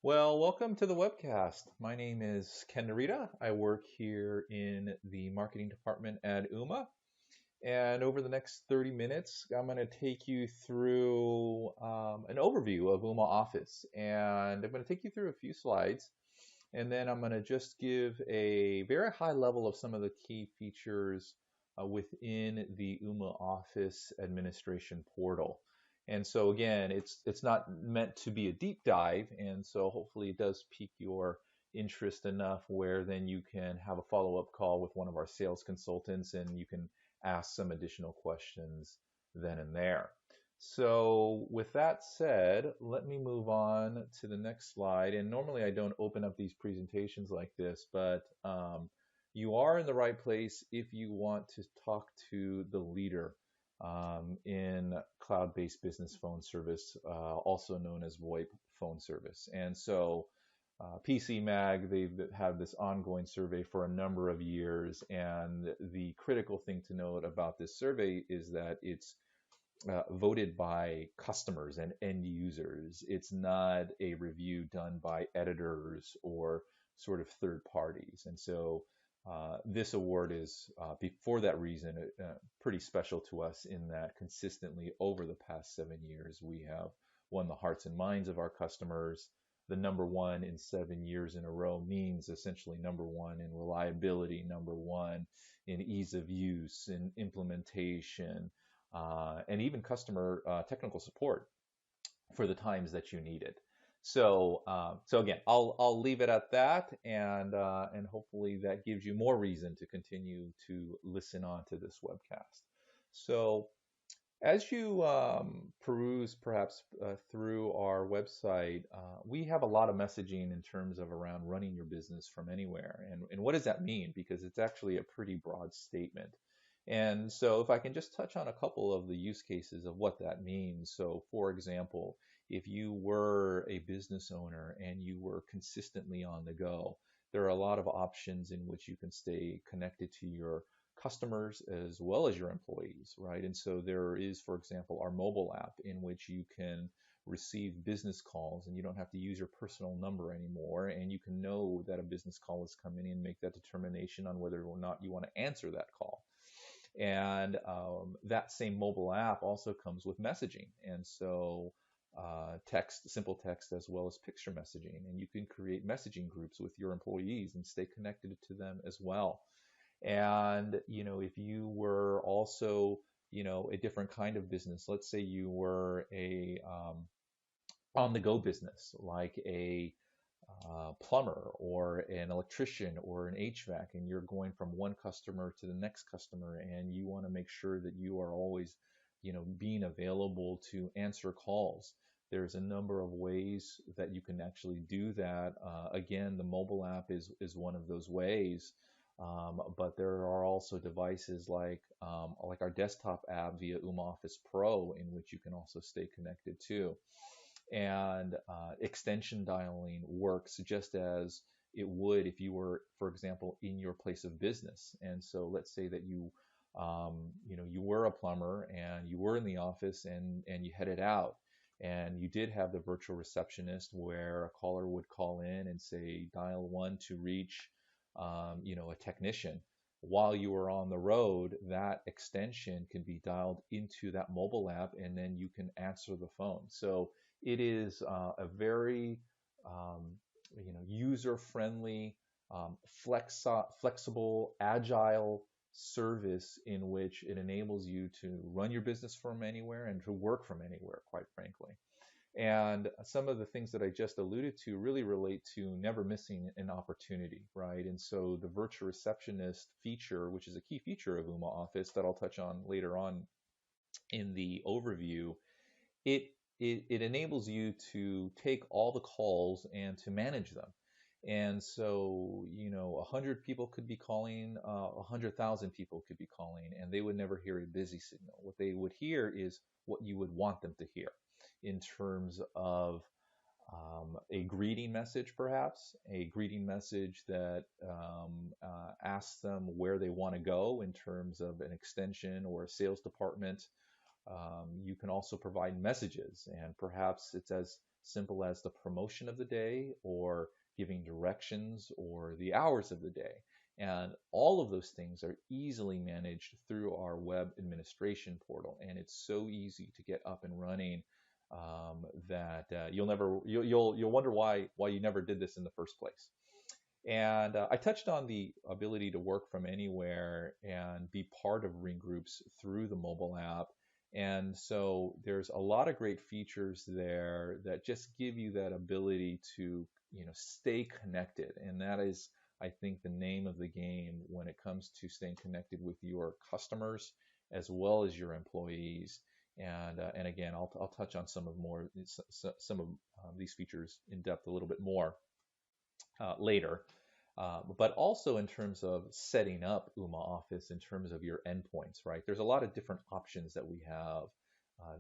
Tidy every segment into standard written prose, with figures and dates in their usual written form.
Well, welcome to the webcast. My name is Ken Narita. I work here in the marketing department at Ooma. And over the next 30 minutes, I'm going to take you through an overview of Ooma Office. And I'm going to take you through a few slides. And then I'm going to just give a very high level of some of the key features within the Ooma Office administration portal. And so again, it's not meant to be a deep dive, and so hopefully it does pique your interest enough where then you can have a follow-up call with one of our sales consultants and you can ask some additional questions then and there. So with that said, let me move on to the next slide. And normally I don't open up these presentations like this, but you are in the right place if you want to talk to the leader in cloud-based business phone service, also known as VoIP phone service. And so PC Mag, they've had this ongoing survey for a number of years. And the critical thing to note about this survey is that it's voted by customers and end users. It's not a review done by editors or sort of third parties. And so this award is, for that reason, pretty special to us in that consistently over the past 7 years, we have won the hearts and minds of our customers. The number one in 7 years in a row means essentially number one in reliability, number one in ease of use and implementation, and even customer technical support for the times that you need it. So again, I'll leave it at that, and hopefully that gives you more reason to continue to listen on to this webcast. So as you peruse perhaps through our website, we have a lot of messaging in terms of around running your business from anywhere. And what does that mean? Because it's actually a pretty broad statement. And so if I can just touch on a couple of the use cases of what that means. So for example, if you were a business owner and you were consistently on the go, there are a lot of options in which you can stay connected to your customers as well as your employees, right? And so there is, for example, our mobile app in which you can receive business calls and you don't have to use your personal number anymore. And you can know that a business call is coming in and make that determination on whether or not you want to answer that call. And that same mobile app also comes with messaging. And so text, simple text, as well as picture messaging. And you can create messaging groups with your employees and stay connected to them as well. And, if you were also, a different kind of business, let's say you were a on-the-go business, like a plumber or an electrician or an HVAC, and you're going from one customer to the next customer, and you want to make sure that you are always, being available to answer calls. There's a number of ways that you can actually do that. Again, the mobile app is one of those ways. But there are also devices like our desktop app via Ooma Office Pro, in which you can also stay connected to. And extension dialing works just as it would if you were, for example, in your place of business. And so let's say that you were a plumber and you were in the office and you headed out. And you did have the virtual receptionist where a caller would call in and say, dial 1 to reach a technician. While you are on the road, that extension can be dialed into that mobile app, and then you can answer the phone. So it is a very user-friendly, flexible, agile service in which it enables you to run your business from anywhere and to work from anywhere, quite frankly. And some of the things that I just alluded to really relate to never missing an opportunity, right? And so the virtual receptionist feature, which is a key feature of Ooma Office that I'll touch on later on in the overview, it enables you to take all the calls and to manage them. And so, 100 people could be calling, 100,000 people could be calling, and they would never hear a busy signal. What they would hear is what you would want them to hear in terms of a greeting message, perhaps, a greeting message that asks them where they want to go in terms of an extension or a sales department. You can also provide messages, and perhaps it's as simple as the promotion of the day or giving directions or the hours of the day. And all of those things are easily managed through our web administration portal. And it's so easy to get up and running that you'll wonder why you never did this in the first place. And I touched on the ability to work from anywhere and be part of ring groups through the mobile app. And so there's a lot of great features there that just give you that ability to, stay connected. And that is, I think, the name of the game when it comes to staying connected with your customers as well as your employees. And again, I'll touch on some of these features in depth a little bit more later. But also in terms of setting up Ooma Office in terms of your endpoints, right? There's a lot of different options that we have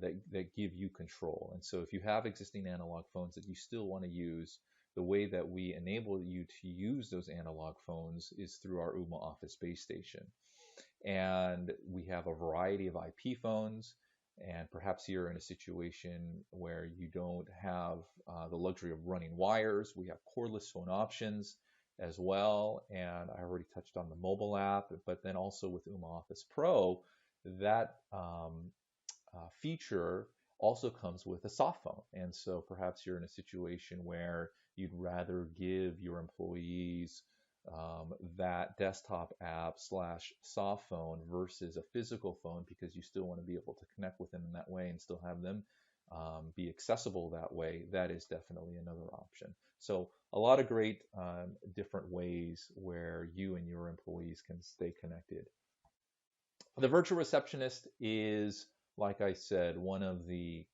that give you control. And so if you have existing analog phones that you still want to use, the way that we enable you to use those analog phones is through our Ooma Office base station. And we have a variety of IP phones. And perhaps you're in a situation where you don't have the luxury of running wires. We have cordless phone options as well. And I already touched on the mobile app, but then also with Ooma Office Pro, that feature also comes with a soft phone. And so perhaps you're in a situation where you'd rather give your employees that desktop app slash soft phone versus a physical phone because you still want to be able to connect with them in that way and still have them be accessible that way. That is definitely another option. So a lot of great different ways where you and your employees can stay connected. The virtual receptionist is, like I said, one of the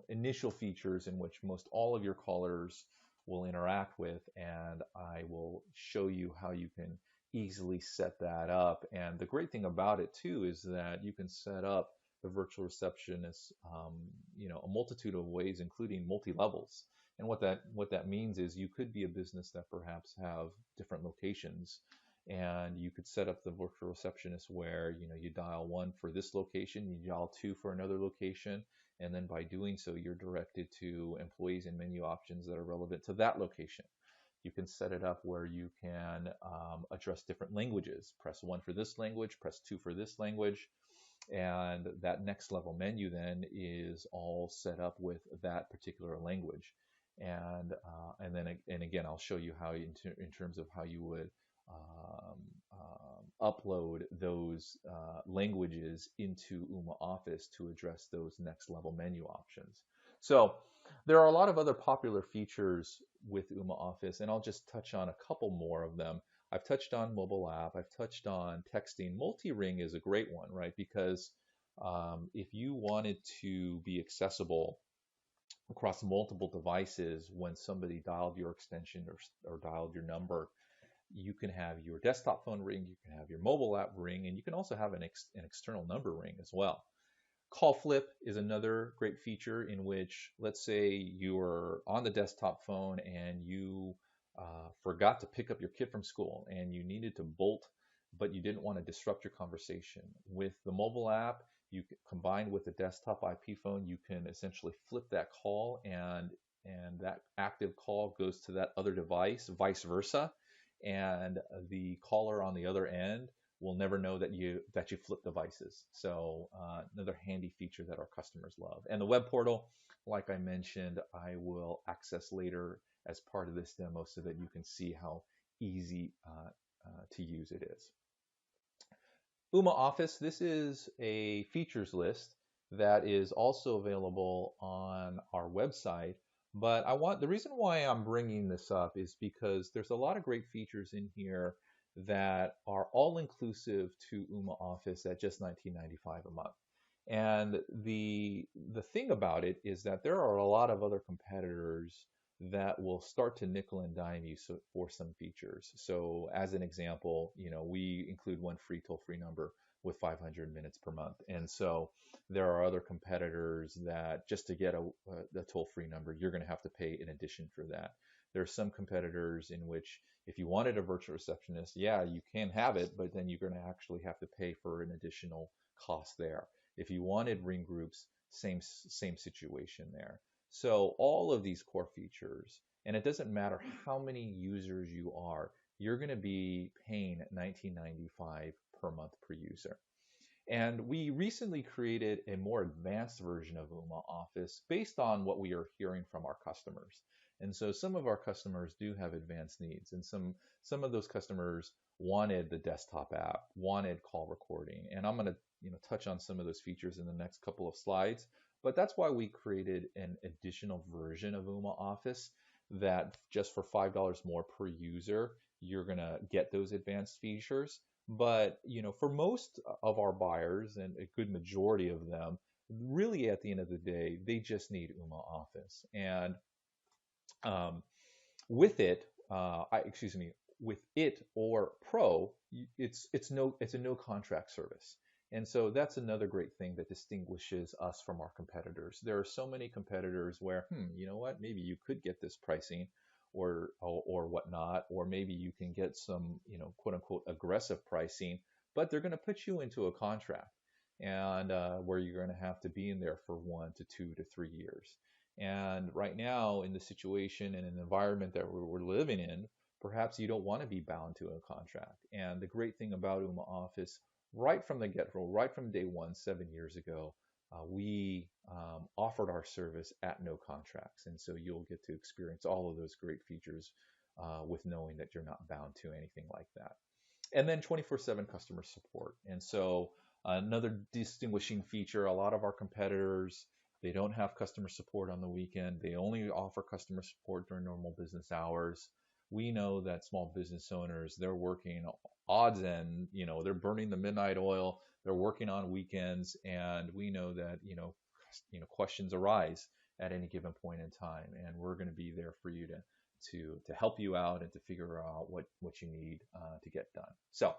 initial features in which most all of your callers will interact with, and I will show you how you can easily set that up. And the great thing about it too is that you can set up the virtual receptionist, a multitude of ways, including multi-levels. And what that means is you could be a business that perhaps have different locations, and you could set up the virtual receptionist where you dial 1 for this location, you dial 2 for another location, and then by doing so, you're directed to employees and menu options that are relevant to that location. You can set it up where you can address different languages. Press 1 for this language, press 2 for this language, and that next level menu then is all set up with that particular language. And again, I'll show you how in terms of how you would upload those languages into Ooma Office to address those next level menu options. So there are a lot of other popular features with Ooma Office, and I'll just touch on a couple more of them. I've touched on mobile app. I've touched on texting. Multi-ring is a great one, right? Because if you wanted to be accessible across multiple devices when somebody dialed your extension or dialed your number, you can have your desktop phone ring, you can have your mobile app ring, and you can also have an external number ring as well. Call flip is another great feature in which, let's say you're on the desktop phone and you forgot to pick up your kid from school and you needed to bolt, but you didn't want to disrupt your conversation. With the mobile app, you combined with the desktop IP phone, you can essentially flip that call and that active call goes to that other device, vice versa. And the caller on the other end will never know that you flip devices. So another handy feature that our customers love. And the web portal, like I mentioned, I will access later as part of this demo so that you can see how easy to use it is. Ooma Office, this is a features list that is also available on our website. But the reason why I'm bringing this up is because there's a lot of great features in here that are all inclusive to Ooma Office at just $19.95 a month. And the thing about it is that there are a lot of other competitors that will start to nickel and dime you for some features. So as an example, we include one free toll-free number with 500 minutes per month. And so there are other competitors that just to get a toll-free number, you're going to have to pay in addition for that. There are some competitors in which if you wanted a virtual receptionist, yeah, you can have it, but then you're going to actually have to pay for an additional cost there. If you wanted ring groups, same situation there. So all of these core features, and it doesn't matter how many users you are, you're going to be paying $19.95 per month per user. And we recently created a more advanced version of Ooma Office based on what we are hearing from our customers. And so some of our customers do have advanced needs, and some of those customers wanted the desktop app, wanted call recording. And I'm going to touch on some of those features in the next couple of slides. But that's why we created an additional version of Ooma Office that just for $5 more per user, you're going to get those advanced features. But for most of our buyers and a good majority of them, really at the end of the day, they just need Ooma Office. And um, with it, excuse me, with it or Pro, it's a no contract service. And so that's another great thing that distinguishes us from our competitors. There are so many competitors where, you know what, maybe you could get this pricing or whatnot, or maybe you can get some, quote unquote aggressive pricing, but they're going to put you into a contract and where you're going to have to be in there for 1 to 2 to 3 years. And right now, in the situation and an environment that we're living in, perhaps you don't want to be bound to a contract. And the great thing about Ooma Office, right from the get-go, right from day one, 7 years ago, we offered our service at no contracts. And so you'll get to experience all of those great features with knowing that you're not bound to anything like that. And then 24/7 customer support. And so another distinguishing feature, a lot of our competitors, they don't have customer support on the weekend. They only offer customer support during normal business hours. We know that small business owners, they're working odds and, they're burning the midnight oil. They're working on weekends, and we know that, questions arise at any given point in time, and we're going to be there for you to help you out and to figure out what you need to get done. So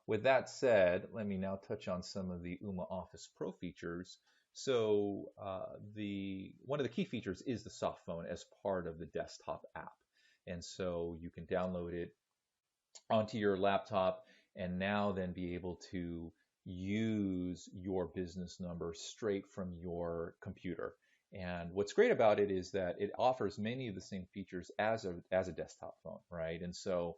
with that said, let me now touch on some of the Ooma Office Pro features. So the one of the key features is the soft phone as part of the desktop app. And so you can download it onto your laptop and now then be able to use your business number straight from your computer. And what's great about it is that it offers many of the same features as a desktop phone, right? And so,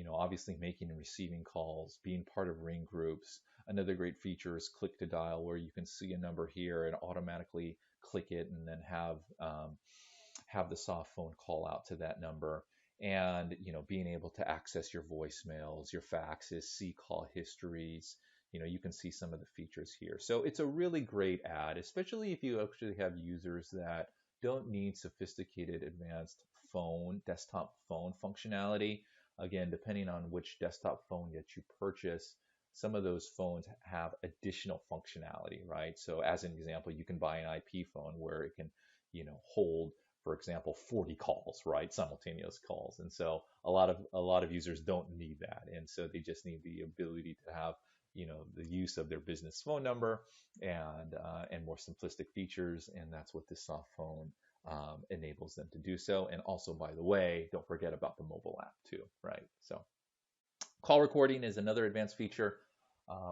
obviously making and receiving calls, being part of ring groups. Another great feature is click to dial, where you can see a number here and automatically click it and then have the soft phone call out to that number. And being able to access your voicemails, your faxes, see call histories. You can see some of the features here. So it's a really great ad, especially if you actually have users that don't need sophisticated advanced desktop phone functionality. Again, depending on which desktop phone that you purchase, some of those phones have additional functionality, right? So as an example, you can buy an IP phone where it can, hold, for example, 40 calls, right? Simultaneous calls. And so a lot of users don't need that. And so they just need the ability to have, the use of their business phone number and more simplistic features. And that's what this soft phone enables them to do so. And also, by the way, don't forget about the mobile app too, right? So call recording is another advanced feature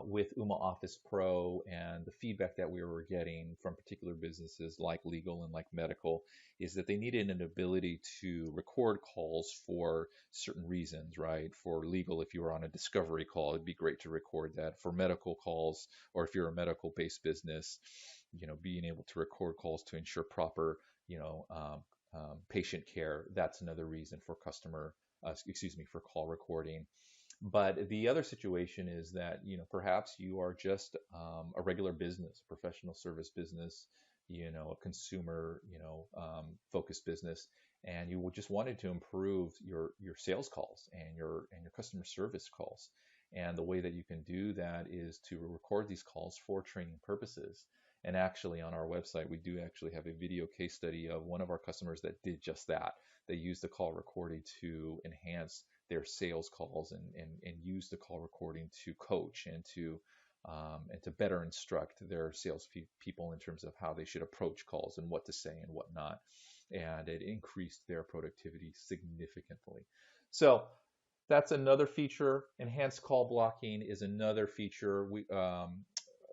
with Ooma Office Pro, and the feedback that we were getting from particular businesses like legal and like medical is that they needed an ability to record calls for certain reasons, right? For legal, if you were on a discovery call, it'd be great to record that. For medical calls, or if you're a medical-based business, being able to record calls to ensure proper, patient care, that's another reason for for call recording. But the other situation is that, perhaps you are just a regular business, professional service business, a consumer, focused business, and you just wanted to improve your sales calls and your customer service calls. And the way that you can do that is to record these calls for training purposes. And actually, on our website, we do actually have a video case study of one of our customers that did just that. They used the call recording to enhance their sales calls and use the call recording to coach and to better instruct their sales people in terms of how they should approach calls and what to say and what not. And it increased their productivity significantly. So that's another feature. Enhanced call blocking is another feature.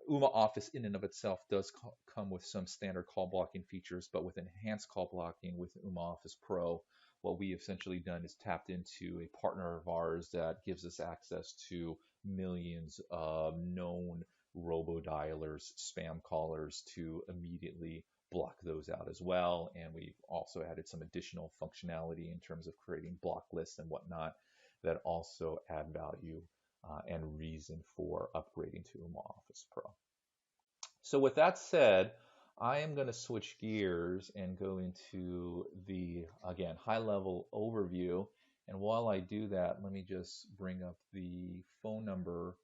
Ooma Office in and of itself does come with some standard call blocking features, but with enhanced call blocking with Ooma Office Pro, what we have essentially done is tapped into a partner of ours that gives us access to millions of known robodialers, spam callers to immediately block those out as well. And we've also added some additional functionality in terms of creating block lists and whatnot that also add value and reason for upgrading to Ooma Office Pro. So with that said, I am going to switch gears and go into the, again, high-level overview. And while I do that, let me just bring up the phone number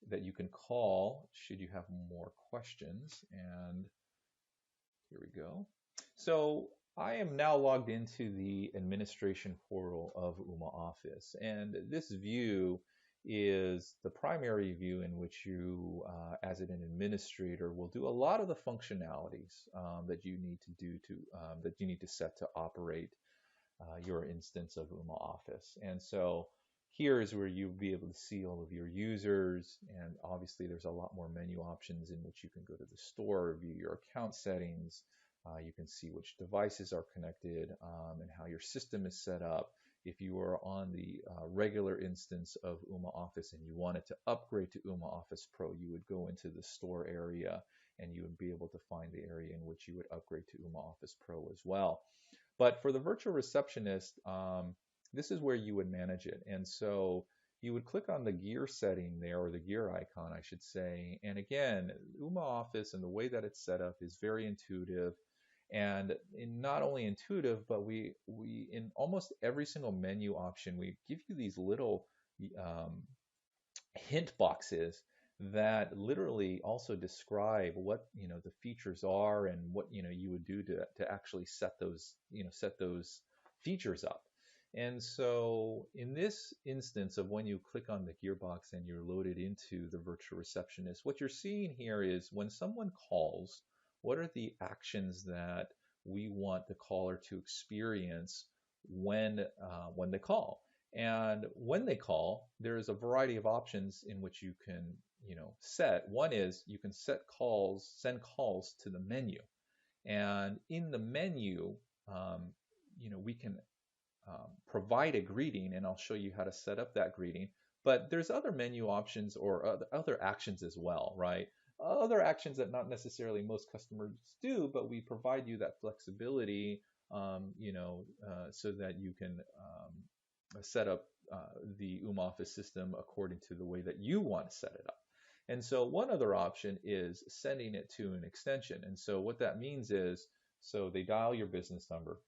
that you can call should you have more questions. And here we go. So I am now logged into the administration portal of Ooma Office. And this view is the primary view in which you, as an administrator, will do a lot of the functionalities that you need to do that you need to set to operate your instance of Ooma Office. And so here is where you'll be able to see all of your users. And obviously there's a lot more menu options in which you can go to the store, view your account settings. You can see which devices are connected and how your system is set up. If you are on the regular instance of Ooma Office and you wanted to upgrade to Ooma Office Pro, you would go into the store area and you would be able to find the area in which you would upgrade to Ooma Office Pro as well. But for the virtual receptionist, this is where you would manage it. And so you would click on the gear setting there, or the gear icon, I should say. And again, Ooma Office and the way that it's set up is very intuitive. And not only intuitive, but we in almost every single menu option, we give you these little hint boxes that literally also describe what the features are and what you would do to actually set those features up. And so in this instance of when you click on the gearbox and you're loaded into the virtual receptionist, what you're seeing here is when someone calls, what are the actions that we want the caller to experience when they call? And when they call, there's a variety of options in which you can set. One is you can send calls to the menu. And in the menu, we can provide a greeting, and I'll show you how to set up that greeting. But there's other menu options or other actions as well, right? Other actions that not necessarily most customers do, but we provide you that flexibility, so that you can set up the Ooma Office system according to the way that you want to set it up. And so one other option is sending it to an extension. And so what that means is, so they dial your business number,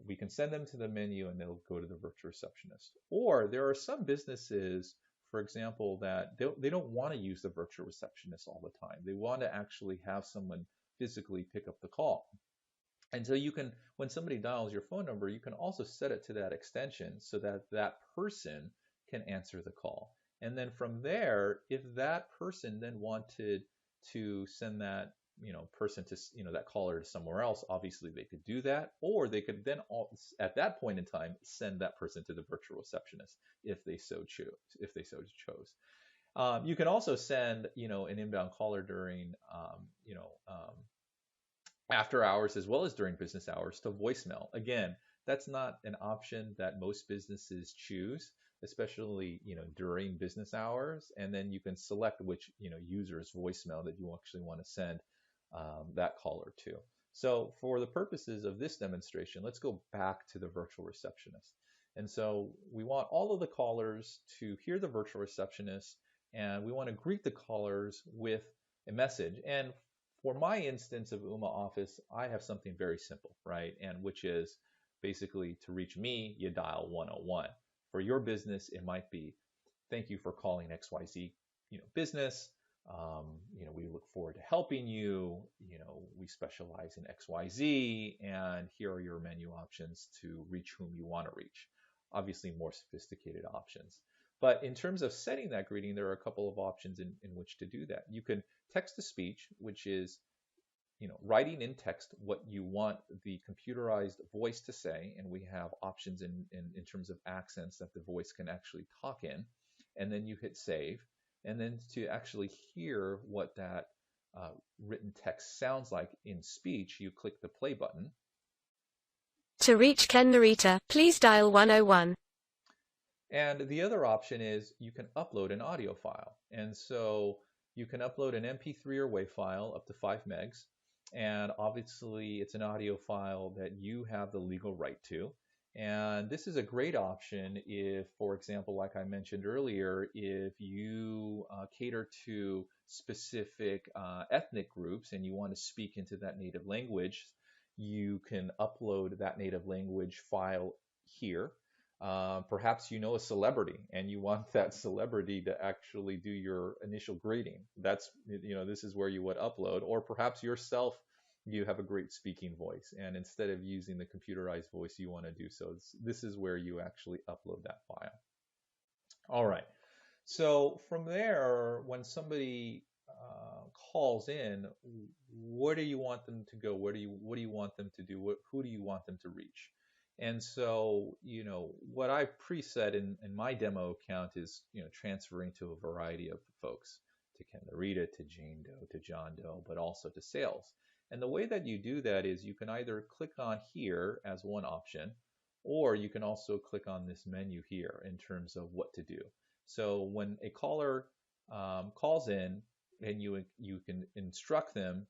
we can send them to the menu and they'll go to the virtual receptionist. Or there are some businesses, for example, that they don't want to use the virtual receptionist all the time. They want to actually have someone physically pick up the call. And so you can, when somebody dials your phone number, you can also set it to that extension so that that person can answer the call. And then from there, if that person then wanted to send that person to that caller to somewhere else, obviously they could do that, or they could then at that point in time send that person to the virtual receptionist if they so chose. You can also send an inbound caller during after hours as well as during business hours to voicemail. Again, that's not an option that most businesses choose, especially during business hours. And then you can select which user's voicemail that you actually want to send that caller to. So for the purposes of this demonstration, let's go back to the virtual receptionist. And so we want all of the callers to hear the virtual receptionist, and we want to greet the callers with a message. And for my instance of Ooma Office, I have something very simple, right? And which is basically to reach me, you dial 101. For your business, it might be, thank you for calling XYZ, business. We look forward to helping you. We specialize in XYZ, and here are your menu options to reach whom you want to reach. Obviously, more sophisticated options. But in terms of setting that greeting, there are a couple of options in which to do that. You can text to speech, which is writing in text what you want the computerized voice to say, and we have options in terms of accents that the voice can actually talk in, and then you hit save. And then to actually hear what that uh, written text sounds like in speech, you click the play button. To reach Ken Narita, please dial 101. And the other option is you can upload an audio file. And so you can upload an MP3 or WAV file up to 5 megs. And obviously, it's an audio file that you have the legal right to. And this is a great option if, for example, like I mentioned earlier, if you cater to specific ethnic groups and you want to speak into that native language, you can upload that native language file here. Perhaps you know a celebrity and you want that celebrity to actually do your initial greeting. That's, this is where you would upload. Or perhaps yourself, you have a great speaking voice, and instead of using the computerized voice, you want to do so. This is where you actually upload that file. All right. So from there, when somebody calls in, where do you want them to go? What do you want them to do? Who do you want them to reach? And so, what I preset in my demo account is, transferring to a variety of folks, to Ken Narita, to Jane Doe, to John Doe, but also to sales. And the way that you do that is you can either click on here as one option, or you can also click on this menu here in terms of what to do. So when a caller calls in, and you can instruct them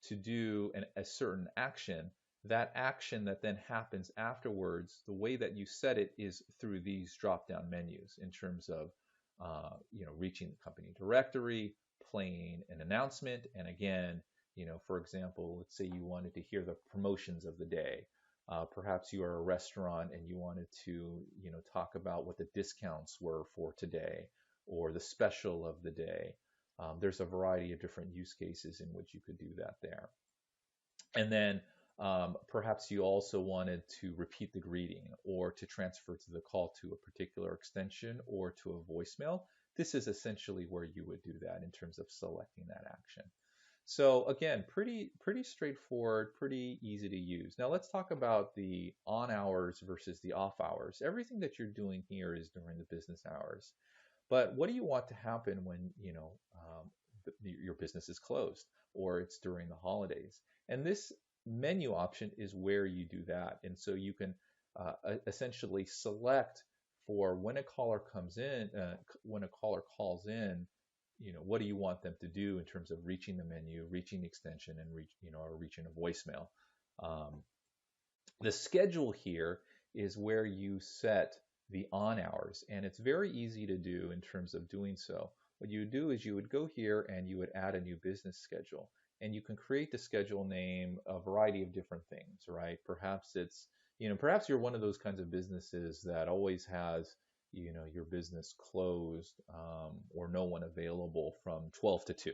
to do a certain action, that action that then happens afterwards, the way that you set it is through these drop-down menus in terms of reaching the company directory, playing an announcement, and again, for example, let's say you wanted to hear the promotions of the day. Perhaps you are a restaurant and you wanted to, talk about what the discounts were for today or the special of the day. There's a variety of different use cases in which you could do that there. And then perhaps you also wanted to repeat the greeting or to transfer to the call to a particular extension or to a voicemail. This is essentially where you would do that in terms of selecting that action. So again, pretty straightforward, pretty easy to use. Now let's talk about the on hours versus the off hours. Everything that you're doing here is during the business hours. But what do you want to happen when your business is closed or it's during the holidays? And this menu option is where you do that. And so you can essentially select for when a caller comes in, when a caller calls in, what do you want them to do in terms of reaching the menu, reaching the extension, and or reaching a voicemail. The schedule here is where you set the on hours, and it's very easy to do in terms of doing so. What you would do is you would go here and you would add a new business schedule, and you can create the schedule name a variety of different things, right? Perhaps it's, perhaps you're one of those kinds of businesses that always has, your business closed or no one available from 12 to 2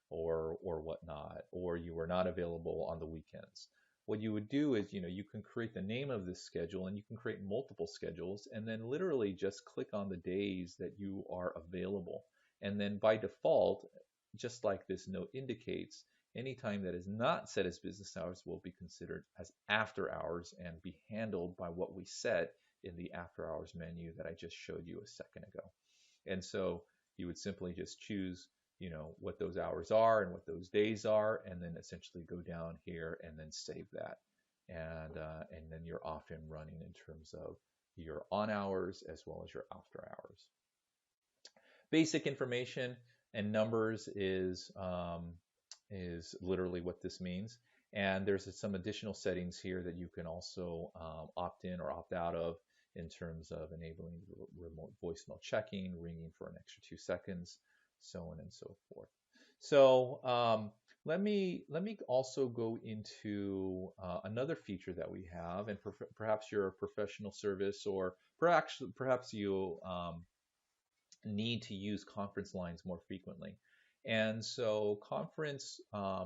or whatnot, or you were not available on the weekends. What you would do is, you can create the name of this schedule and you can create multiple schedules and then literally just click on the days that you are available. And then by default, just like this note indicates, any time that is not set as business hours will be considered as after hours and be handled by what we set in the after hours menu that I just showed you a second ago. And so you would simply just choose, what those hours are and what those days are, and then essentially go down here and then save that. And then you're off and running in terms of your on hours as well as your after hours. Basic information and numbers is literally what this means. And there's some additional settings here that you can also opt in or opt out of in terms of enabling remote voicemail checking, ringing for an extra 2 seconds, so on and so forth. So let me also go into another feature that we have, and perhaps you're a professional service, or perhaps you need to use conference lines more frequently. And so conference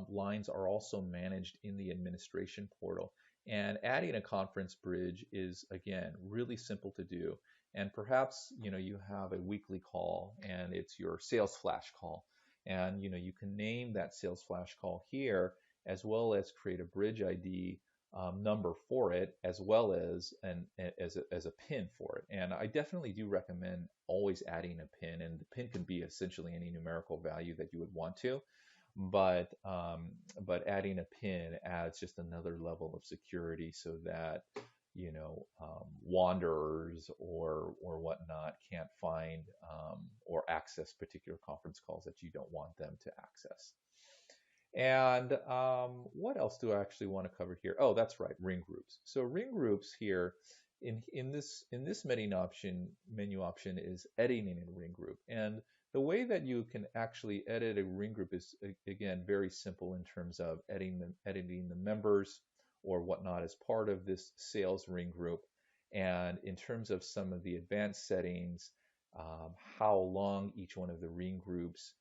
lines are also managed in the administration portal. And adding a conference bridge is, again, really simple to do. And perhaps, you have a weekly call and it's your sales flash call. And, you can name that sales flash call here, as well as create a bridge ID number for it, as well as as a pin for it. And I definitely do recommend always adding a pin, and the pin can be essentially any numerical value that you would want to. but adding a pin adds just another level of security so that wanderers or whatnot can't find or access particular conference calls that you don't want them to access. And what else do I actually want to cover here? Oh, that's right, ring groups. So ring groups here in this menu option is editing a ring group. And the way that you can actually edit a ring group is again very simple in terms of editing the members or whatnot as part of this sales ring group. And in terms of some of the advanced settings, how long each one of the ring groups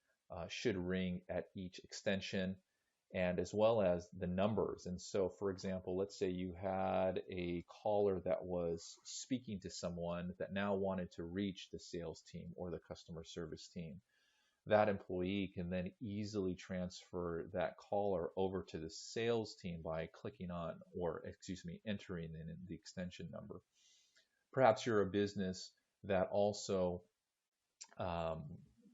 should ring at each extension, and as well as the numbers. And so, for example, let's say you had a caller that was speaking to someone that now wanted to reach the sales team or the customer service team. That employee can then easily transfer that caller over to the sales team by clicking on, or excuse me, entering in the extension number. Perhaps you're a business that also um,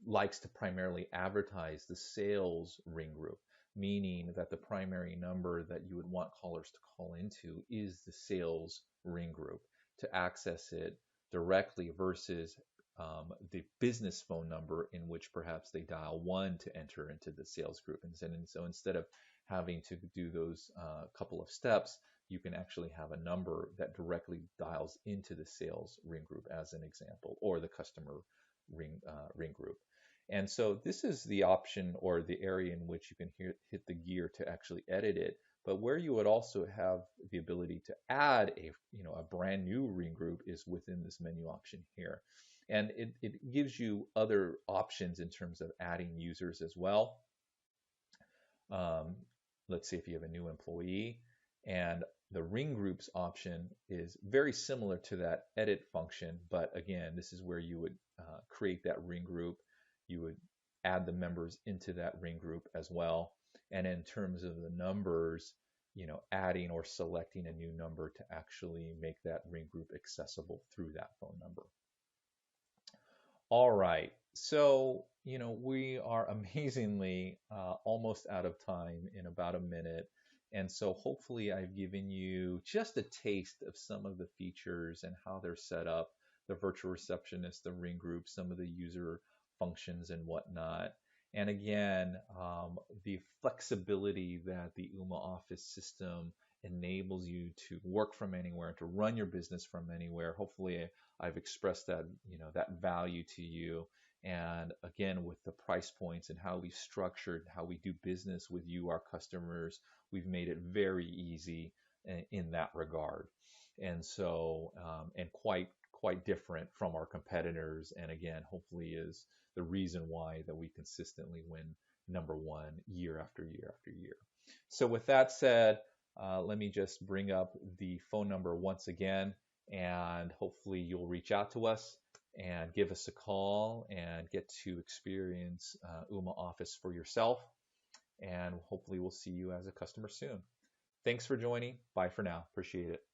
likes to primarily advertise the sales ring group, meaning that the primary number that you would want callers to call into is the sales ring group to access it directly versus the business phone number in which perhaps they dial one to enter into the sales group. And so instead of having to do those couple of steps, you can actually have a number that directly dials into the sales ring group, as an example, or the customer ring group. And so this is the option or the area in which you can hit the gear to actually edit it. But where you would also have the ability to add a brand new ring group is within this menu option here. And it gives you other options in terms of adding users as well. Um, let's say if you have a new employee, and the ring groups option is very similar to that edit function, but again, this is where you would create that ring group. You would add the members into that ring group as well. And in terms of the numbers, adding or selecting a new number to actually make that ring group accessible through that phone number. All right. So, we are amazingly almost out of time in about a minute. And so hopefully I've given you just a taste of some of the features and how they're set up, the virtual receptionist, the ring group, some of the user functions and whatnot. And again, the flexibility that the Ooma Office system enables you to work from anywhere, to run your business from anywhere. Hopefully I've expressed that value to you. And again, with the price points and how we structured, how we do business with you, our customers, we've made it very easy in that regard. And so, and quite different from our competitors. And again, hopefully is the reason why that we consistently win number one year after year after year. So with that said, let me just bring up the phone number once again, and hopefully you'll reach out to us and give us a call and get to experience Ooma Office for yourself. And hopefully we'll see you as a customer soon. Thanks for joining. Bye for now. Appreciate it.